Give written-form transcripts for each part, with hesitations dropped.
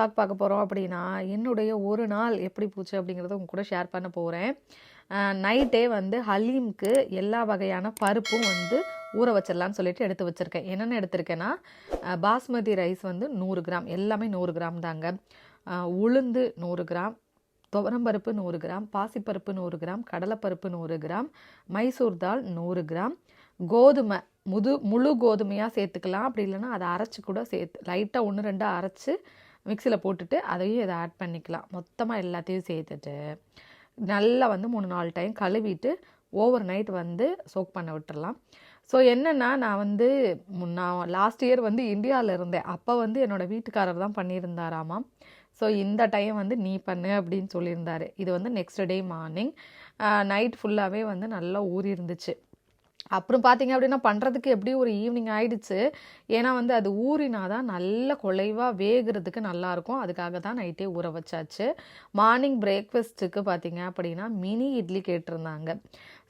Vlog பார்க்க போகிறோம் அப்படின்னா, என்னுடைய ஒரு நாள் எப்படி போச்சு அப்படிங்கிறத உங்க கூட ஷேர் பண்ண போகிறேன். நைட்டே வந்து ஹலீம்க்கு எல்லா வகையான பருப்பும் வந்து ஊற வச்சிடலான்னு சொல்லிட்டு எடுத்து வச்சுருக்கேன். என்னென்ன எடுத்திருக்கேன்னா, பாஸ்மதி ரைஸ் வந்து 100 கிராம், எல்லாமே 100 கிராம் தாங்க. உளுந்து 100 கிராம், துவரம்பருப்பு 100 கிராம், பாசிப்பருப்பு 100 கிராம், கடலைப்பருப்பு 100 கிராம், மைசூர் தால் 100 கிராம், கோதுமை முழு கோதுமையாக சேர்த்துக்கலாம். அப்படி இல்லைன்னா அதை அரைச்சி கூட லைட்டாக 1-2 அரைச்சி மிக்சியில் போட்டுட்டு அதையும் இதை ஆட் பண்ணிக்கலாம். மொத்தமாக எல்லாத்தையும் சேர்த்துட்டு நல்லா வந்து 3-4 டைம் கழுவிட்டு ஓவர் நைட் வந்து சோக் பண்ண விட்டுடலாம். ஸோ என்னென்னா, நான் லாஸ்ட் இயர் வந்து இந்தியாவில் இருந்தேன். அப்போ வந்து என்னோடய வீட்டுக்காரர் தான் பண்ணியிருந்தாராமா. ஸோ இந்த டைம் வந்து நீ பண்ணு அப்படின்னு சொல்லியிருந்தாரு. இது வந்து நெக்ஸ்ட் டே மார்னிங் நைட் ஃபுல்லாகவே வந்து நல்லா ஊறி இருந்துச்சு. அப்புறம் பார்த்தீங்க அப்படின்னா பண்ணுறதுக்கு எப்படியும் ஒரு ஈவினிங் ஆகிடுச்சு. ஏன்னா வந்து அது ஊறினா தான் நல்ல குலைவாக வேகிறதுக்கு நல்லாயிருக்கும். அதுக்காக தான் நைட்டே ஊற வச்சாச்சு. மார்னிங் பிரேக்ஃபாஸ்ட்டுக்கு பார்த்தீங்க அப்படின்னா மினி இட்லி கேட்டிருந்தாங்க.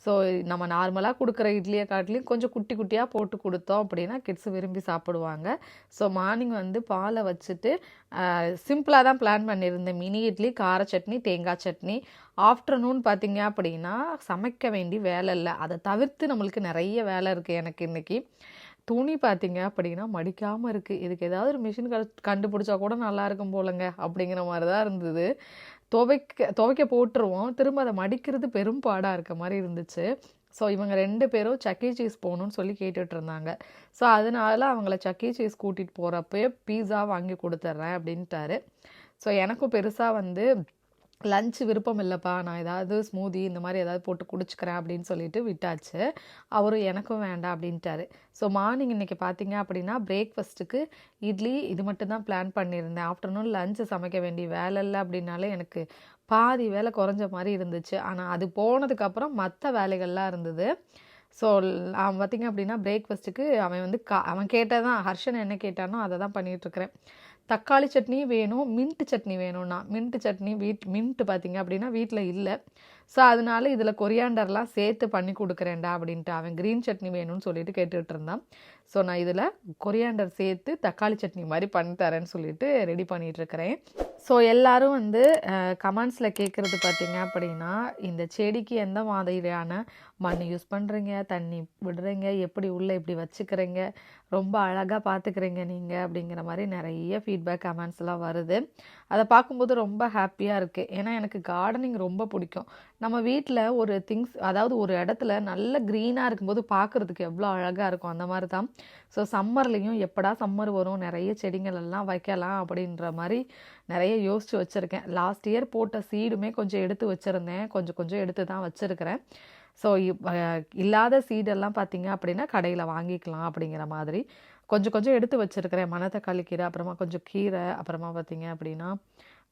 ஸோ நம்ம நார்மலாக கொடுக்குற இட்லியை காட்டிலையும் கொஞ்சம் குட்டி குட்டியாக போட்டு கொடுத்தோம் அப்படின்னா கிட்ஸு விரும்பி சாப்பிடுவாங்க. ஸோ மார்னிங் வந்து பாலை வச்சுட்டு சிம்பிளாக தான் பிளான் பண்ணியிருந்தேன். மினி இட்லி, கார சட்னி, தேங்காய் சட்னி. ஆஃப்டர்நூன் பார்த்தீங்க அப்படின்னா சமைக்க வேண்டிய வேலை இல்லை. அதை தவிர்த்து நம்மளுக்கு நிறைய வேலை இருக்குது எனக்கு இன்றைக்கி. துணி பார்த்தீங்க அப்படின்னா மடிக்காமல் இருக்குது. இதுக்கு ஏதாவது ஒரு மிஷின் கண்டுபிடிச்சா கூட நல்லா இருக்கும் போலங்க அப்படிங்கிற மாதிரி தான் இருந்தது. துவைக்க போட்டுருவோம், திரும்ப அதை மடிக்கிறது பெரும் பாடாக இருக்க மாதிரி இருந்துச்சு. ஸோ இவங்க 2 பேரும் சக்கி சீஸ் போகணுன்னு சொல்லி கேட்டுட்டு இருந்தாங்க. ஸோ அதனால அவங்கள சக்கி சீஸ் கூட்டிகிட்டு போகிறப்பயே பீஸா வாங்கி கொடுத்துட்றேன் அப்படின்ட்டாரு. ஸோ எனக்கும் பெருசாக வந்து லஞ்ச் விருப்பம் இல்லைப்பா, நான் ஏதாவது ஸ்மூதி இந்த மாதிரி ஏதாவது போட்டு குடிச்சிக்கிறேன் அப்படின்னு சொல்லிட்டு விட்டாச்சு. அவரும் எனக்கும் வேண்டாம் அப்படின்ட்டாரு. ஸோ மார்னிங் இன்றைக்கி பார்த்தீங்க அப்படின்னா பிரேக்ஃபாஸ்ட்டுக்கு இட்லி இது மட்டும்தான் பிளான் பண்ணியிருந்தேன். ஆஃப்டர்நூன் லஞ்சு சமைக்க வேண்டிய வேலை இல்லை அப்படின்னாலே எனக்கு பாதி வேலை குறைஞ்ச மாதிரி இருந்துச்சு. ஆனால் அது போனதுக்கப்புறம் மற்ற வேலைகள்லாம் இருந்தது. ஸோ அவன் பார்த்திங்க அப்படின்னா பிரேக்ஃபாஸ்ட்டுக்கு அவன் வந்து அவன் கேட்டதான், ஹர்ஷன் என்ன கேட்டானோ அதை தான் பண்ணிகிட்ருக்கிறேன். தக்காளி சட்னி வேணும், மின்ட்டு சட்னி வேணும்னா. மின்ட்டு சட்னி மின்ட்டு பார்த்திங்க அப்படின்னா வீட்டில் இல்லை. ஸோ அதனால இதில் கொரியாண்டர்லாம் சேர்த்து பண்ணி கொடுக்குறேன்டா அப்படின்ட்டு அவன் க்ரீன் சட்னி வேணும்னு சொல்லிட்டு கேட்டுகிட்டு இருந்தான். ஸோ நான் இதில் கொரியாண்டர் சேர்த்து தக்காளி சட்னி மாதிரி பண்ணி தரேன்னு சொல்லிட்டு ரெடி பண்ணிகிட்ருக்கிறேன். ஸோ எல்லோரும் வந்து கமெண்ட்ஸில் கேட்குறது பார்த்திங்க அப்படின்னா, இந்த செடிக்கு எந்த மாதிரியான மண் யூஸ் பண்ணுறீங்க, தண்ணி விடுறீங்க, எப்படி உள்ளே இப்படி வச்சுக்கிறீங்க, ரொம்ப அழகாக பார்த்துக்கிறீங்க நீங்கள் அப்படிங்கிற மாதிரி நிறைய ஃபீட்பேக் கமெண்ட்ஸ்லாம் வருது. அதை பார்க்கும்போது ரொம்ப ஹாப்பியாக இருக்குது. ஏன்னா எனக்கு கார்டனிங் ரொம்ப பிடிக்கும். நம்ம வீட்டில் ஒரு அதாவது ஒரு இடத்துல நல்ல க்ரீனாக இருக்கும்போது பார்க்குறதுக்கு எவ்வளோ அழகாக இருக்கும். அந்த மாதிரி தான். ஸோ சம்மர்லேயும் எப்படா சம்மர் வரும், நிறைய செடிகள் எல்லாம் வைக்கலாம் அப்படின்ற மாதிரி நிறைய யோசித்து வச்சுருக்கேன். லாஸ்ட் இயர் போட்ட சீடுமே கொஞ்சம் எடுத்து வச்சுருந்தேன். கொஞ்சம் எடுத்து தான் வச்சுருக்கிறேன். ஸோ இல்லாத சீடெல்லாம் பார்த்திங்க அப்படின்னா கடையில் வாங்கிக்கலாம் அப்படிங்கிற மாதிரி கொஞ்சம் எடுத்து வச்சுருக்கிறேன். மணத்தக்காளி கீரை, அப்புறமா கொஞ்சம் கீரை, அப்புறமா பார்த்திங்க அப்படின்னா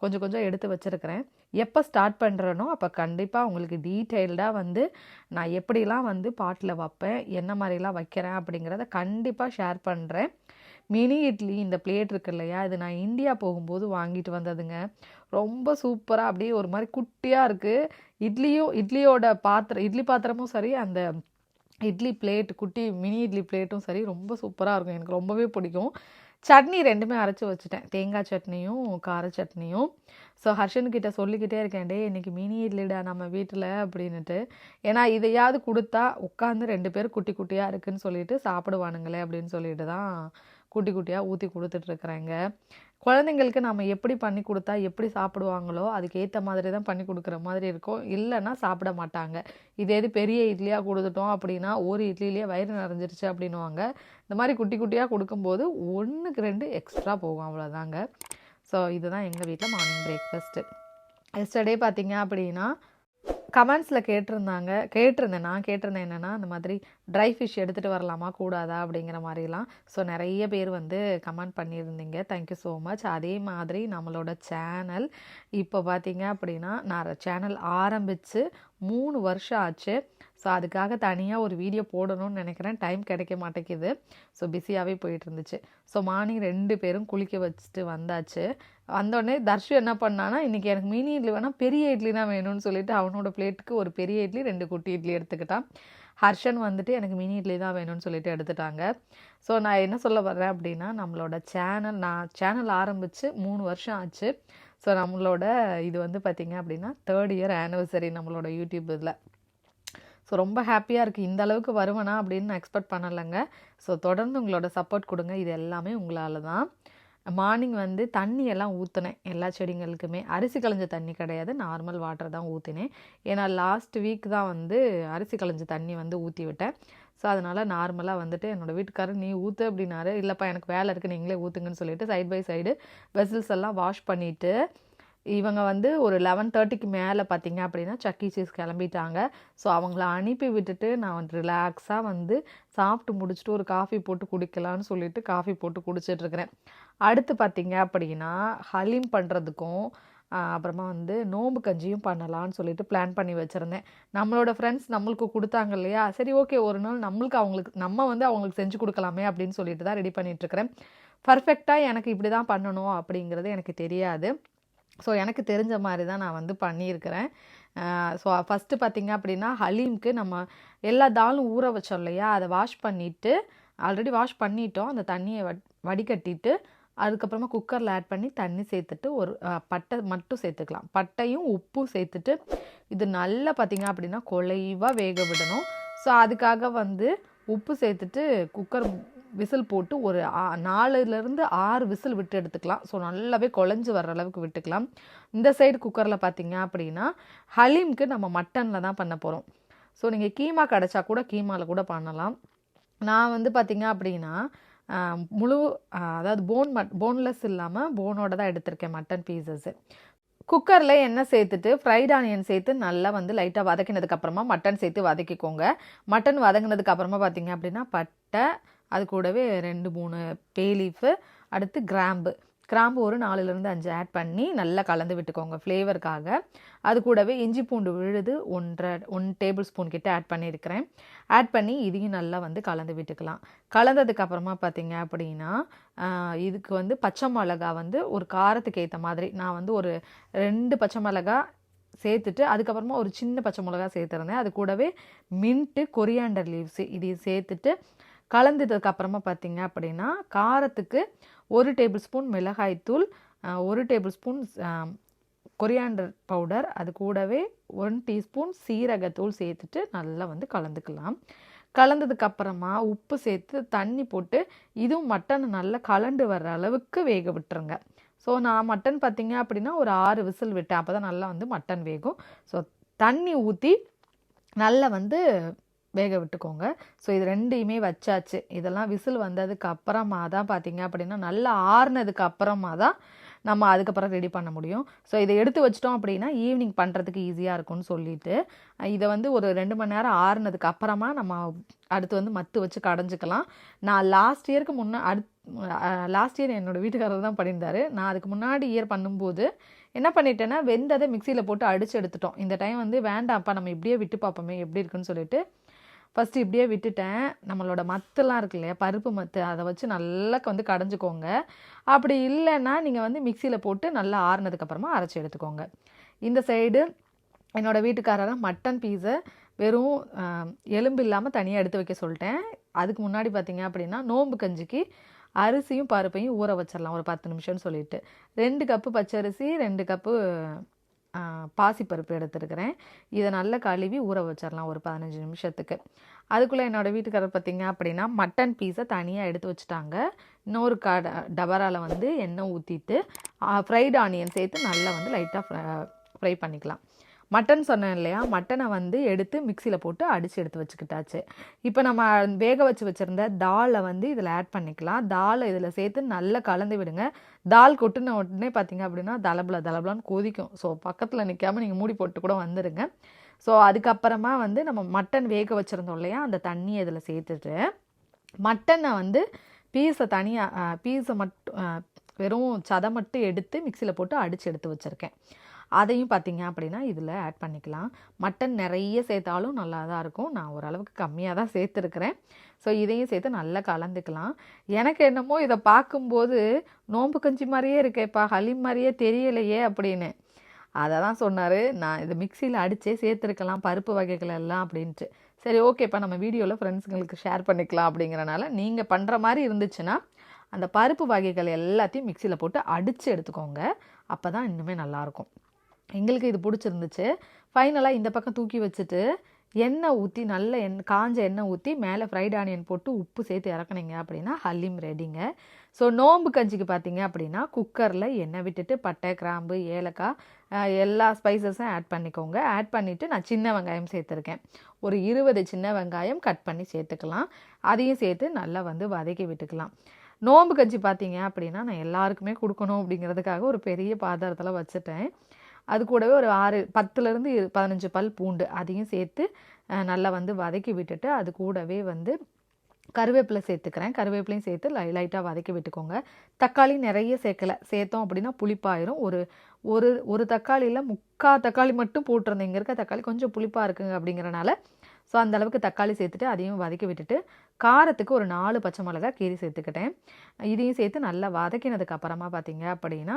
கொஞ்சம் எடுத்து வச்சுருக்கிறேன். எப்போ ஸ்டார்ட் பண்ணுறேனோ அப்போ கண்டிப்பாக உங்களுக்கு டீட்டெயில்டாக வந்து நான் எப்படிலாம் வந்து பாட்டில் வைப்பேன், என்ன மாதிரிலாம் வைக்கிறேன் அப்படிங்கிறத கண்டிப்பாக ஷேர் பண்ணுறேன். மினி இட்லி இந்த பிளேட் இருக்கு இல்லையா, இது நான் இந்தியா போகும்போது வாங்கிட்டு வந்ததுங்க. ரொம்ப சூப்பராக அப்படியே ஒரு மாதிரி குட்டியாக இருக்குது. இட்லியோட இட்லி பாத்திரமும் சரி, அந்த இட்லி பிளேட் குட்டி மினி இட்லி பிளேட்டும் சரி ரொம்ப சூப்பராக இருக்கும். எனக்கு ரொம்பவே பிடிக்கும். சட்னி 2மே அரைச்சி வச்சுட்டேன், தேங்காய் சட்னியும் கார சட்னியும். ஸோ ஹர்ஷன்கிட்ட சொல்லிக்கிட்டே இருக்கேன், டே இன்றைக்கி மினி இட்லிடா நம்ம வீட்டில் அப்படின்ட்டு. ஏன்னா இதையாவது கொடுத்தா உட்காந்து 2 பேர் குட்டி குட்டியாக இருக்குதுன்னு சொல்லிட்டு சாப்பிடுவானுங்களே அப்படின்னு சொல்லிட்டு தான் குட்டி குட்டியாக ஊற்றி கொடுத்துட்ருக்குறேங்க. குழந்தைங்களுக்கு நம்ம எப்படி பண்ணி கொடுத்தா எப்படி சாப்பிடுவாங்களோ அதுக்கேற்ற மாதிரி தான் பண்ணி கொடுக்குற மாதிரி இருக்கும். இல்லைன்னா சாப்பிட மாட்டாங்க. இது பெரிய இட்லியாக கொடுத்துட்டோம் அப்படின்னா ஒரு இட்லியிலே வயிறு நிறைஞ்சிருச்சு அப்படின்வாங்க. இந்த மாதிரி குட்டி குட்டியாக கொடுக்கும்போது 1க்கு 2 எக்ஸ்ட்ரா போகும், அவ்வளோதாங்க. ஸோ இதுதான் எங்கள் வீட்டில் மார்னிங் பிரேக்ஃபாஸ்ட்டு. எஸ்டர்டே பார்த்திங்க அப்படின்னா கமெண்ட்ஸில் நான் கேட்டிருந்தேன் என்னென்னா, இந்த மாதிரி ட்ரை ஃபிஷ் எடுத்துகிட்டு வரலாமா கூடாதா அப்படிங்கிற மாதிரிலாம். ஸோ நிறைய பேர் வந்து கமெண்ட் பண்ணியிருந்தீங்க. Thank you so much. அதே மாதிரி நம்மளோட சேனல் இப்போ பார்த்திங்க அப்படின்னா நான் சேனல் ஆரம்பித்து 3 வருஷம் ஆச்சு. ஸோ அதுக்காக தனியாக ஒரு வீடியோ போடணும்னு நினைக்கிறேன். டைம் கிடைக்க மாட்டேங்குது. ஸோ பிஸியாகவே போயிட்டு இருந்துச்சு. ஸோ மார்னிங் 2 பேரும் குளிக்க வச்சுட்டு வந்தாச்சு. வந்தோடனே தர்ஷு என்ன பண்ணான்னா, இன்றைக்கி எனக்கு மினி இட்லி வேணால் பெரிய இட்லி தான் வேணும்னு சொல்லிட்டு அவனோட பிளேட்டுக்கு ஒரு பெரிய இட்லி 2 குட்டி இட்லி எடுத்துக்கிட்டான். ஹர்ஷன் வந்துட்டு எனக்கு மினி இட்லி தான் வேணும்னு சொல்லிட்டு எடுத்துட்டாங்க. ஸோ நான் என்ன சொல்ல வர்றேன் அப்படின்னா, நம்மளோட நான் சேனல் ஆரம்பித்து 3 வருஷம் ஆச்சு. ஸோ நம்மளோட இது வந்து பார்த்திங்க அப்படின்னா 3rd இயர் ஆனிவர்சரி நம்மளோட யூடியூப் இதில். ஸோ ரொம்ப ஹாப்பியாக இருக்குது. இந்த அளவுக்கு வருவேனா அப்படின்னு நான் எக்ஸ்பெக்ட் பண்ணலைங்க. ஸோ தொடர்ந்து உங்களோட சப்போர்ட் கொடுங்க. இது எல்லாமே உங்களால் தான். மார்னிங் வந்து தண்ணி எல்லாம் ஊற்றினேன் எல்லா செடிங்களுக்குமே. அரிசி களைஞ்ச தண்ணி கிடையாது, நார்மல் வாட்டர் தான் ஊற்றினேன். ஏன்னா லாஸ்ட் வீக் தான் வந்து அரிசி களைஞ்ச தண்ணி வந்து ஊற்றி விட்டேன். ஸோ அதனால் நார்மலாக வந்துட்டு என்னோடய வீட்டுக்காரர் நீ ஊற்று அப்படின்னாரு. இல்லைப்பா எனக்கு வேலை இருக்குது நீங்களே ஊற்றுங்கன்னு சொல்லிட்டு சைட் பை சைடு வெசல்ஸ் எல்லாம் வாஷ் பண்ணிவிட்டு இவங்க வந்து ஒரு 11:30க்கு மேலே பார்த்திங்க அப்படின்னா சக்கி சீஸ் கிளம்பிட்டாங்க. ஸோ அவங்கள அனுப்பி விட்டுட்டு நான் வந்து ரிலாக்ஸாக வந்து சாப்பிட்டு முடிச்சுட்டு ஒரு காஃபி போட்டு குடிக்கலான்னு சொல்லிட்டு காஃபி போட்டு குடிச்சிட்ருக்கிறேன். அடுத்து பார்த்திங்க அப்படின்னா ஹலீம் பண்ணுறதுக்கும் அப்புறமா வந்து நோம்பு கஞ்சியும் பண்ணலான்னு சொல்லிட்டு பிளான் பண்ணி வச்சுருந்தேன். நம்மளோட ஃப்ரெண்ட்ஸ் நம்மளுக்கு கொடுத்தாங்க இல்லையா, சரி ஓகே ஒரு நாள் நம்ம வந்து அவங்களுக்கு செஞ்சு கொடுக்கலாமே அப்படின்னு சொல்லிட்டு தான் ரெடி பண்ணிகிட்ருக்கிறேன். பர்ஃபெக்டாக எனக்கு இப்படி தான் பண்ணணும் அப்படிங்கிறது எனக்கு தெரியாது. ஸோ எனக்கு தெரிஞ்ச மாதிரி தான் நான் வந்து பண்ணியிருக்கிறேன். ஸோ ஃபஸ்ட்டு பார்த்திங்க அப்படின்னா ஹலீம்க்கு நம்ம எல்லா தாலும் ஊற வச்சோம் இல்லையா, அதை வாஷ் பண்ணிவிட்டு ஆல்ரெடி வாஷ் பண்ணிட்டோம். அந்த தண்ணியை வடிகட்டிட்டு அதுக்கப்புறமா குக்கரில் ஆட் பண்ணி தண்ணி சேர்த்துட்டு ஒரு பட்டை மட்டும் சேர்த்துக்கலாம். பட்டையும் உப்பும் சேர்த்துட்டு இது நல்லா பார்த்திங்க அப்படின்னா குழைவாக வேக விடணும். ஸோ அதுக்காக வந்து உப்பு சேர்த்துட்டு குக்கர் விசில் போட்டு ஒரு 4லேருந்து 6 விசில் விட்டு எடுத்துக்கலாம். ஸோ நல்லாவே குழஞ்சி வர்ற அளவுக்கு விட்டுக்கலாம். இந்த சைடு குக்கரில் பார்த்திங்க அப்படின்னா ஹலீம்க்கு நம்ம மட்டனில் தான் பண்ண போகிறோம். ஸோ நீங்கள் கீமா கிடச்சா கூட கீமாவில் கூட பண்ணலாம். நான் வந்து பார்த்திங்க அப்படின்னா முழு அதாவது போன்லெஸ் இல்லாமல் போனோட தான் எடுத்திருக்கேன் மட்டன் பீசஸ்ஸு. குக்கரில் எண்ணெய் சேர்த்துட்டு ஃப்ரைட் ஆனியன் சேர்த்து நல்லா வந்து லைட்டாக வதக்கினதுக்கப்புறமா மட்டன் சேர்த்து வதக்கிக்கோங்க. மட்டன் வதங்கினதுக்கப்புறமா பார்த்திங்க அப்படின்னா பட்டை, அது கூடவே 2-3 பே லீஃபு, அடுத்து கிராம்பு ஒரு 4லேருந்து 5 ஆட் பண்ணி நல்லா கலந்து விட்டுக்கோங்க ஃப்ளேவருக்காக. அது கூடவே இஞ்சி பூண்டு விழுது 1 டேபிள் ஸ்பூன் கிட்ட ஆட் பண்ணியிருக்கிறேன். ஆட் பண்ணி இதையும் நல்லா வந்து கலந்து விட்டுக்கலாம். கலந்ததுக்கப்புறமா பார்த்திங்க அப்படின்னா இதுக்கு வந்து பச்சை மிளகா வந்து ஒரு காரத்துக்கு ஏற்ற மாதிரி நான் வந்து ஒரு 2 பச்சை மிளகா சேர்த்துட்டு அதுக்கப்புறமா ஒரு சின்ன பச்சை மிளகா சேர்த்துருந்தேன். அது கூடவே மின்ட்டு, கொரியாண்டர் லீவ்ஸு இதையும் சேர்த்துட்டு கலந்ததுக்கப்புறமா பார்த்திங்க அப்படின்னா காரத்துக்கு 1 டேபிள் ஸ்பூன் மிளகாய்த்தூள், 1 டேபிள் ஸ்பூன் கொரியாண்டர் பவுடர், அது கூடவே 1 டீஸ்பூன் சீரகத்தூள் சேர்த்துட்டு நல்லா வந்து கலந்துக்கலாம். கலந்ததுக்கப்புறமா உப்பு சேர்த்து தண்ணி போட்டு இதுவும் மட்டன் நல்லா கலண்டு வர்ற அளவுக்கு வேக விட்டுருங்க. ஸோ நான் மட்டன் பார்த்திங்க அப்படின்னா ஒரு 6 விசில் விட்டேன். அப்போ தான் நல்லா வந்து மட்டன் வேகும். ஸோ தண்ணி ஊற்றி நல்லா வந்து வேக விட்டுக்கோங்க. ஸோ இது 2யுமே வச்சாச்சு. இதெல்லாம் விசில் வந்ததுக்கு அப்புறமா தான் பார்த்திங்க அப்படின்னா நல்லா ஆறுனதுக்கு அப்புறமா தான் நம்ம அதுக்கப்புறம் ரெடி பண்ண முடியும். ஸோ இதை எடுத்து வச்சிட்டோம் அப்படின்னா ஈவினிங் பண்ணுறதுக்கு ஈஸியாக இருக்கும்னு சொல்லிட்டு இதை வந்து ஒரு 2 மணி நேரம் ஆறுனதுக்கு அப்புறமா நம்ம அடுத்து வந்து மத்து வச்சு கடைஞ்சிக்கலாம். நான் லாஸ்ட் இயர் என்னோடய வீட்டுக்காரர் தான் பண்ணியிருந்தார். நான் அதுக்கு முன்னாடி இயர் பண்ணும்போது என்ன பண்ணிட்டேன்னா வெந்ததை மிக்சியில் போட்டு அடித்து எடுத்துட்டோம். இந்த டைம் வந்து வேண்டாம்ப்பா நம்ம இப்படியே விட்டு பார்ப்போமே எப்படி இருக்குன்னு சொல்லிட்டு ஃபஸ்ட்டு இப்படியே விட்டுட்டேன். நம்மளோட மத்துலாம் இருக்கு இல்லையா, பருப்பு மத்து, அதை வச்சு நல்லா வந்து கடைஞ்சிக்கோங்க. அப்படி இல்லைன்னா நீங்கள் வந்து மிக்சியில் போட்டு நல்லா ஆறுனதுக்கப்புறமா அரைச்சி எடுத்துக்கோங்க. இந்த சைடு என்னோடய வீட்டுக்காரரை மட்டன் பீஸை வெறும் எலும்பு இல்லாமல் தனியாக எடுத்து வைக்க சொல்லிட்டேன். அதுக்கு முன்னாடி பார்த்திங்க அப்படின்னா நோம்பு கஞ்சிக்கு அரிசியும் பருப்பையும் ஊற வச்சிடலாம் ஒரு 10 நிமிஷம்னு சொல்லிட்டு 2 கப்பு பச்சரிசி, 2 கப்பு பாசிப்பருப்பு எடுத்துருக்கிறேன். இதை நல்லா கழுவி ஊற வச்சிடலாம் ஒரு 15 நிமிஷத்துக்கு. அதுக்குள்ளே என்னோடய வீட்டுக்காரர் பார்த்திங்க அப்படின்னா மட்டன் பீஸை தனியாக எடுத்து வச்சுட்டாங்க. இன்னொரு டபராவில் வந்து எண்ணெய் ஊற்றிட்டு ஃப்ரைட் ஆனியன் சேர்த்து நல்லா வந்து லைட்டாக ஃப்ரை பண்ணிக்கலாம். மட்டன் சொன்னேன் இல்லையா, மட்டனை வந்து எடுத்து மிக்சியில் போட்டு அடித்து எடுத்து வச்சுக்கிட்டாச்சு. இப்போ நம்ம வேக வச்சுருந்த தாலை வந்து இதில் ஆட் பண்ணிக்கலாம். தாலை இதில் சேர்த்து நல்லா கலந்து விடுங்க. தால் கொட்டின உடனே பார்த்திங்க அப்படின்னா தலபலான்னு கொதிக்கும். ஸோ பக்கத்தில் நிற்காமல் நீங்கள் மூடி போட்டு கூட வந்துடுங்க. ஸோ அதுக்கப்புறமா வந்து நம்ம மட்டன் வேக வச்சுருந்தோம் இல்லையா, அந்த தண்ணியை இதில் சேர்த்துட்டு மட்டனை வந்து பீஸை மட்டும் வெறும் சதை மட்டும் எடுத்து மிக்சியில் போட்டு அடித்து எடுத்து வச்சுருக்கேன். அதையும் பார்த்திங்க அப்படின்னா இதில் ஆட் பண்ணிக்கலாம். மட்டன் நிறைய சேர்த்தாலும் நல்லா தான் இருக்கும். நான் ஓரளவுக்கு கம்மியாக தான் சேர்த்துருக்கிறேன். ஸோ இதையும் சேர்த்து நல்லா கலந்துக்கலாம். எனக்கு என்னமோ இதை பார்க்கும்போது நோம்பு கஞ்சி மாதிரியே இருக்கேப்பா, ஹலீம் மாதிரியே தெரியலையே அப்படின்னு. அதை தான் சொன்னார், நான் இதை மிக்சியில் அடித்தே சேர்த்துருக்கலாம் பருப்பு வகைகள் எல்லாம் அப்படின்ட்டு. சரி ஓகேப்பா நம்ம வீடியோவில் ஃப்ரெண்ட்ஸுங்களுக்கு ஷேர் பண்ணிக்கலாம் அப்படிங்கிறனால நீங்கள் பண்ணுற மாதிரி இருந்துச்சுன்னா அந்த பருப்பு வகைகள் எல்லாத்தையும் மிக்சியில் போட்டு அடித்து எடுத்துக்கோங்க. அப்போ தான் இன்னுமே நல்லாயிருக்கும். எங்களுக்கு இது பிடிச்சிருந்துச்சு. ஃபைனலாக இந்த பக்கம் தூக்கி வச்சுட்டு எண்ணெய் ஊற்றி நல்ல காஞ்ச எண்ணெய் ஊற்றி மேலே ஃப்ரைட் ஆனியன் போட்டு உப்பு சேர்த்து இறக்குனீங்க அப்படின்னா ஹலீம் ரெடிங்க. ஸோ நோம்பு கஞ்சிக்கு பார்த்தீங்க அப்படின்னா குக்கரில் எண்ணெய் விட்டுட்டு பட்டை, கிராம்பு, ஏலக்காய் எல்லா ஸ்பைசஸும் ஆட் பண்ணிக்கோங்க. ஆட் பண்ணிவிட்டு நான் சின்ன வெங்காயம் சேர்த்துருக்கேன். ஒரு 20 சின்ன வெங்காயம் கட் பண்ணி சேர்த்துக்கலாம். அதையும் சேர்த்து நல்லா வந்து வதக்கி விட்டுக்கலாம். நோம்பு கஞ்சி பார்த்தீங்க அப்படின்னா நான் எல்லாருக்குமே கொடுக்கணும் அப்படிங்கிறதுக்காக ஒரு பெரிய பாத்திரத்தில் வச்சுட்டேன். அது கூடவே ஒரு 10லேருந்து 15 பல் பூண்டு அதையும் சேர்த்து நல்லா வந்து வதக்கி விட்டுட்டு அது கூடவே வந்து கருவேப்பிலை சேர்த்துக்கிறேன். கருவேப்பிலையும் சேர்த்து லைட்டாக வதக்கி விட்டுக்கோங்க. தக்காளி நிறைய சேர்த்தோம் அப்படின்னா புளிப்பாயிரும். ஒரு தக்காளியில் 3/4 தக்காளி மட்டும் போட்டிருந்தேன். இங்கே இருக்க தக்காளி கொஞ்சம் புளிப்பாக இருக்குங்க அப்படிங்கிறனால ஸோ அந்தளவுக்கு தக்காளி சேர்த்துட்டு அதையும் வதக்கி விட்டுட்டு காரத்துக்கு ஒரு 4 பச்சை மிளகாய் கீரி சேர்த்துக்கிட்டேன். இதையும் சேர்த்து நல்லா வதக்கினதுக்கு அப்புறமா பார்த்தீங்க அப்படின்னா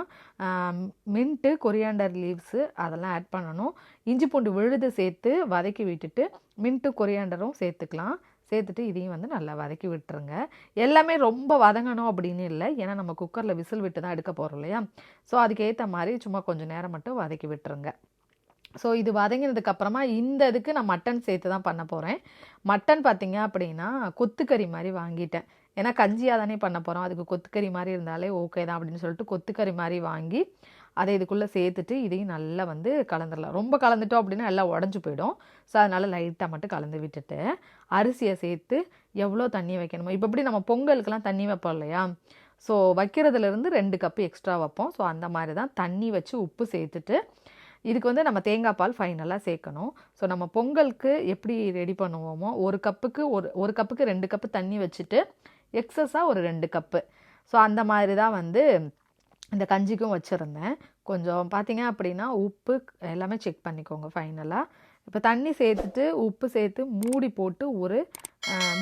மின்ட்டு, கொரியாண்டர் லீவ்ஸு அதெல்லாம் ஆட் பண்ணணும். இஞ்சி பூண்டு விழுது சேர்த்து வதக்கி விட்டுட்டு மின்ட்டு, கொரியாண்டரும் சேர்த்துக்கலாம். சேர்த்துட்டு இதையும் வந்து நல்லா வதக்கி விட்டுருங்க. எல்லாமே ரொம்ப வதங்கணும் அப்படின்னு இல்லை, ஏன்னா நம்ம குக்கரில் விசில் விட்டு தான் எடுக்க போகிறோம் இல்லையா. ஸோ அதுக்கேற்ற மாதிரி சும்மா கொஞ்சம் நேரம் மட்டும் வதக்கி விட்டுருங்க. ஸோ இது வதங்கினதுக்கப்புறமா இந்த இதுக்கு நான் மட்டன் சேர்த்து தான் பண்ண போகிறேன். மட்டன் பார்த்திங்க அப்படின்னா கொத்துக்கறி மாதிரி வாங்கிட்டேன். ஏன்னா கஞ்சியாக தானே பண்ண போகிறோம், அதுக்கு கொத்துக்கறி மாதிரி இருந்தாலே ஓகே தான் அப்படின்னு சொல்லிட்டு கொத்துக்கறி மாதிரி வாங்கி அதை இதுக்குள்ளே சேர்த்துட்டு இதையும் நல்லா வந்து கலந்துடலாம். ரொம்ப கலந்துட்டோம் அப்படின்னா எல்லாம் உடஞ்சி போயிடும். ஸோ அதனால் லைட்டாக மட்டும் கலந்து விட்டுட்டு அரிசியை சேர்த்து எவ்வளோ தண்ணி வைக்கணுமோ, இப்போ எப்படி நம்ம பொங்கலுக்கெல்லாம் தண்ணி வைப்போம் இல்லையா, ஸோ வைக்கிறதுலேருந்து 2 கப்பு எக்ஸ்ட்ரா வைப்போம். ஸோ அந்த மாதிரி தான் தண்ணி வச்சு உப்பு சேர்த்துட்டு இதுக்கு வந்து நம்ம தேங்காய் பால் ஃபைனலாக சேர்க்கணும். ஸோ நம்ம பொங்கலுக்கு எப்படி ரெடி பண்ணுவோமோ ஒரு கப்புக்கு 2 கப்பு தண்ணி வச்சுட்டு எக்ஸஸாக ஒரு 2 கப்பு. ஸோ அந்த மாதிரி தான் வந்து இந்த கஞ்சிக்கும் வச்சுருந்தேன். கொஞ்சம் பார்த்தீங்க அப்படின்னா உப்பு எல்லாமே செக் பண்ணிக்கோங்க ஃபைனலாக. இப்போ தண்ணி சேர்த்துட்டு உப்பு சேர்த்து மூடி போட்டு ஒரு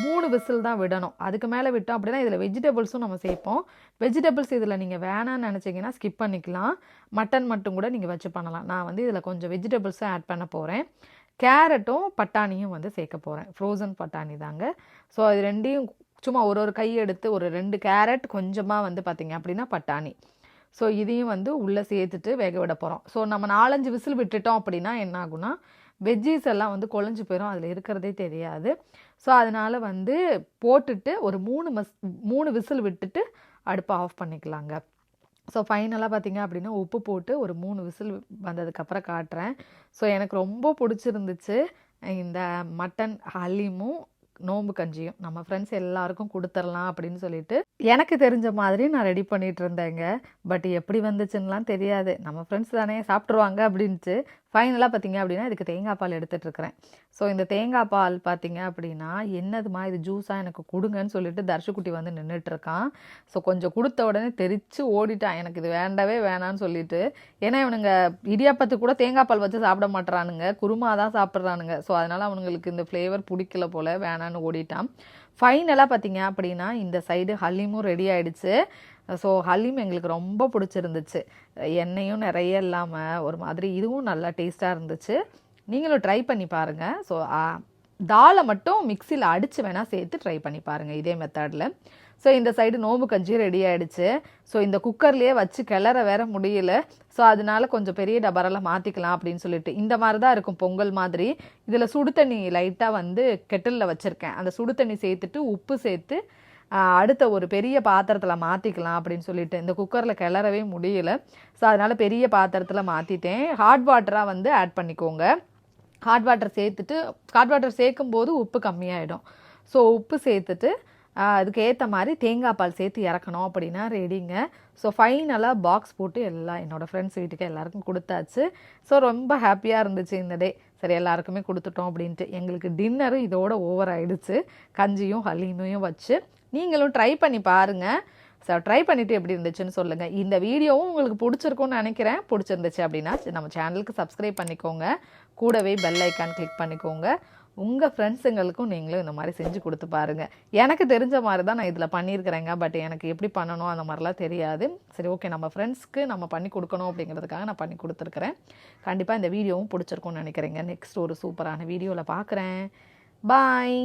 3 விசில் தான் விடணும். அதுக்கு மேலே விட்டோம் அப்படின்னா இதில் வெஜிடபிள்ஸும் நம்ம சேர்ப்போம். வெஜிடபிள்ஸ் இதில் நீங்கள் வேணான்னு நினச்சிங்கன்னா ஸ்கிப் பண்ணிக்கலாம். மட்டன் மட்டும் கூட நீங்கள் வச்சு பண்ணலாம். நான் வந்து இதில் கொஞ்சம் வெஜிடபிள்ஸும் ஆட் பண்ண போகிறேன். கேரட்டும் பட்டாணியும் வந்து சேர்க்க போகிறேன். ஃப்ரோசன் பட்டாணி தாங்க. ஸோ அது ரெண்டையும் சும்மா ஒரு கை எடுத்து ஒரு 2 கேரட் கொஞ்சமாக வந்து பார்த்திங்க அப்படின்னா பட்டாணி. ஸோ இதையும் வந்து உள்ளே சேர்த்துட்டு வேக விட போகிறோம். ஸோ நம்ம 4-5 விசில் விட்டுட்டோம் அப்படின்னா என்ன ஆகுனா வெஜ்ஜீஸ் எல்லாம் வந்து குழஞ்சி போயிடும், அதில் இருக்கிறதே தெரியாது. ஸோ அதனால் வந்து போட்டுட்டு ஒரு 3 விசில் விட்டுட்டு அடுப்பை ஆஃப் பண்ணிக்கலாங்க. ஸோ ஃபைனலாக பார்த்திங்க அப்படின்னா உப்பு போட்டு ஒரு 3 விசில் வந்ததுக்கப்புறம் காட்டுறேன். ஸோ எனக்கு ரொம்ப பிடிச்சிருந்துச்சு இந்த மட்டன் ஹலீமும் நோம்பு கஞ்சியும். நம்ம ஃப்ரெண்ட்ஸ் எல்லாருக்கும் கொடுத்துடலாம் அப்படின்னு சொல்லிட்டு எனக்கு தெரிஞ்ச மாதிரி நான் ரெடி பண்ணிகிட்டு இருந்தேங்க. பட் எப்படி வந்துச்சுன்னெலாம் தெரியாது, நம்ம ஃப்ரெண்ட்ஸ் தானே சாப்பிட்ருவாங்க அப்படின்ட்டு ஃபைனலாக பார்த்திங்க அப்படின்னா இதுக்கு தேங்காய் பால் எடுத்துகிட்ருக்கிறேன். ஸோ இந்த தேங்காய் பால் பார்த்திங்க அப்படின்னா என்னதுமா இது ஜூஸாக எனக்கு கொடுங்கன்னு சொல்லிட்டு தர்ஷுக்குட்டி வந்து நின்றுட்டுருக்கான். ஸோ கொஞ்சம் கொடுத்த உடனே தெரிச்சு ஓடிட்டான், எனக்கு இது வேண்டவே வேணான்னு சொல்லிட்டு. ஏன்னா இவனுங்க இடியாப்பத்துக்கு கூட தேங்காய் பால் வச்சு சாப்பிட மாட்டுறானுங்க, குருமா தான் சாப்பிட்றானுங்க. ஸோ அதனால் அவனுங்களுக்கு இந்த ஃப்ளேவர் பிடிக்கல போல், வேணான்னு ஓடிட்டான். ஃபைனலாக பார்த்திங்க அப்படின்னா இந்த சைடு ஹலீமும் ரெடி ஆகிடுச்சு. ஸோ ஹலீம் எங்களுக்கு ரொம்ப பிடிச்சிருந்துச்சு. எண்ணெயும் நிறைய இல்லாமல் ஒரு மாதிரி இதுவும் நல்லா டேஸ்ட்டாக இருந்துச்சு. நீங்களும் ட்ரை பண்ணி பாருங்கள். ஸோ தாலை மட்டும் மிக்சியில் அடித்து வேணால் சேர்த்து ட்ரை பண்ணி பாருங்கள் இதே மெத்தடில். ஸோ இந்த சைடு நோம்பு கஞ்சி ரெடி ஆகிடுச்சு. ஸோ இந்த குக்கர்லேயே வச்சு கிளற வேற முடியல. ஸோ அதனால கொஞ்சம் பெரிய டபரெல்லாம் மாற்றிக்கலாம் அப்படின்னு சொல்லிட்டு இந்த மாதிரி தான் இருக்கும் பொங்கல் மாதிரி. இதில் சுடு தண்ணி லைட்டாக வந்து கெட்டிலில் வச்சுருக்கேன். அந்த சுடு தண்ணி சேர்த்துட்டு உப்பு சேர்த்து அடுத்த ஒரு பெரிய பாத்திரத்தில் மாற்றிக்கலாம் அப்படின்னு சொல்லிட்டு இந்த குக்கரில் கிளறவே முடியல. ஸோ அதனால் பெரிய பாத்திரத்தில் மாற்றிட்டேன். ஹாட் வாட்டராக வந்து ஆட் பண்ணிக்கோங்க. ஹாட் வாட்டர் சேர்க்கும்போது உப்பு கம்மியாயிடும். ஸோ உப்பு சேர்த்துட்டு அதுக்கு ஏற்ற மாதிரி தேங்காய் பால் சேர்த்து இறக்கணும் அப்படின்னா ரெடிங்க. ஸோ ஃபைனலாக பாக்ஸ் போட்டு எல்லாம் என்னோடய ஃப்ரெண்ட்ஸ் வீட்டுக்கு எல்லாருக்கும் கொடுத்தாச்சு. ஸோ ரொம்ப ஹாப்பியாக இருந்துச்சு இந்த டே. சரி எல்லாருக்குமே கொடுத்துட்டோம் அப்படின்ட்டு. எங்களுக்கு டின்னரும் இதோட ஓவர் ஆகிடுச்சு, கஞ்சியும் ஹலீமையும் வச்சு. நீங்களும் ட்ரை பண்ணி பாருங்கள். ஸோ ட்ரை பண்ணிவிட்டு எப்படி இருந்துச்சுன்னு சொல்லுங்கள். இந்த வீடியோவும் உங்களுக்கு பிடிச்சிருக்கும்னு நினைக்கிறேன். பிடிச்சிருந்துச்சு அப்படின்னா நம்ம சேனலுக்கு சப்ஸ்கிரைப் பண்ணிக்கோங்க, கூடவே பெல் ஐக்கான் கிளிக் பண்ணிக்கோங்க. உங்கள் ஃப்ரெண்ட்ஸுங்களுக்கும் நீங்களும் இந்த மாதிரி செஞ்சு கொடுத்து பாருங்கள். எனக்கு தெரிஞ்ச மாதிரி தான் நான் இதில் பண்ணியிருக்கிறேங்க. பட் எனக்கு எப்படி பண்ணணும் அந்த மாதிரிலாம் தெரியாது. சரி ஓகே, நம்ம ஃப்ரெண்ட்ஸ்க்கு நம்ம பண்ணி கொடுக்கணும் அப்படிங்கிறதுக்காக நான் பண்ணி கொடுத்துருக்குறேன். கண்டிப்பாக இந்த வீடியோவும் பிடிச்சிருக்கும்னு நினைக்கிறேங்க. நெக்ஸ்ட் ஒரு சூப்பரான வீடியோவில் பார்க்குறேன். பாய்.